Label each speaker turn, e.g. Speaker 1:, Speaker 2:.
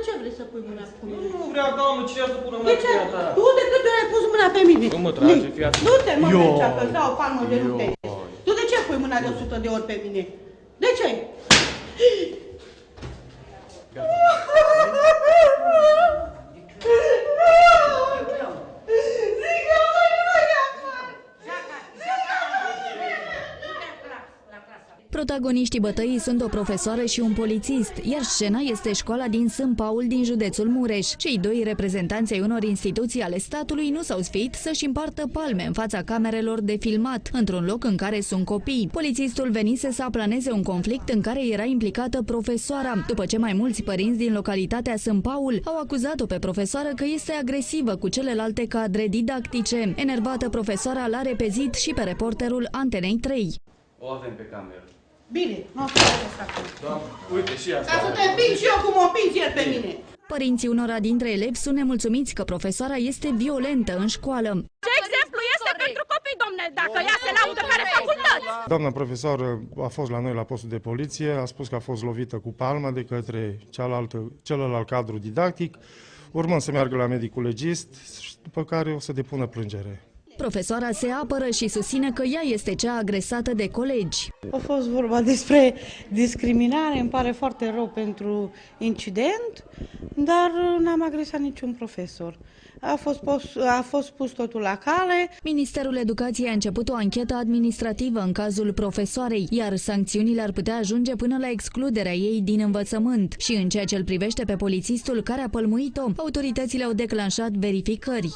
Speaker 1: ce vrei să pui mâna pe mine?
Speaker 2: Nu vrea, doamnă, cine să pună mâna
Speaker 1: De
Speaker 2: pe
Speaker 1: ce?
Speaker 2: ea ta?
Speaker 1: Tu de câte ori ai pus mâna pe mine?
Speaker 2: Nu mă trage, fii atent.
Speaker 1: Du-te, mă,
Speaker 2: Ioi.
Speaker 1: aici, că-ți dau o palmă de nu te ies. Tu de ce pui mâna de 100 de ori pe mine? De ce?
Speaker 3: Protagoniștii bătăii sunt o profesoară și un polițist, iar scena este școala din Sânt Paul din județul Mureș. Cei doi reprezentanți ai unor instituții ale statului nu s-au sfiit să-și împartă palme în fața camerelor de filmat, într-un loc în care sunt copii. Polițistul venise să aplaneze un conflict în care era implicată profesoara, după ce mai mulți părinți din localitatea Sânt Paul au acuzat-o pe profesoară că este agresivă cu celelalte cadre didactice. Enervată, profesoara l-a repezit și pe reporterul Antenei 3.
Speaker 2: O avem pe cameră.
Speaker 1: Bine, nu o să fac asta acum.
Speaker 2: Doamne, uite și asta.
Speaker 1: Ca să te împing și eu cum o împingi el pe mine.
Speaker 3: Părinții unora dintre elevi sunt nemulțumiți că profesoara este violentă în școală.
Speaker 4: Ce exemplu este pentru copii, domne, dacă ea se laudă care facultăți?
Speaker 5: Doamna profesoră a fost la noi la postul de poliție, a spus că a fost lovită cu palmă de către celălalt cadru didactic, urmând să meargă la medicul legist, după care o să depună plângere.
Speaker 3: Profesoara se apără și susține că ea este cea agresată de colegi.
Speaker 1: A fost vorba despre discriminare, îmi pare foarte rău pentru incident, dar n-am agresat niciun profesor. A fost pus totul la cale.
Speaker 3: Ministerul Educației a început o anchetă administrativă în cazul profesoarei, iar sancțiunile ar putea ajunge până la excluderea ei din învățământ. Și în ceea ce îl privește pe polițistul care a pălmuit-o, autoritățile au declanșat verificări.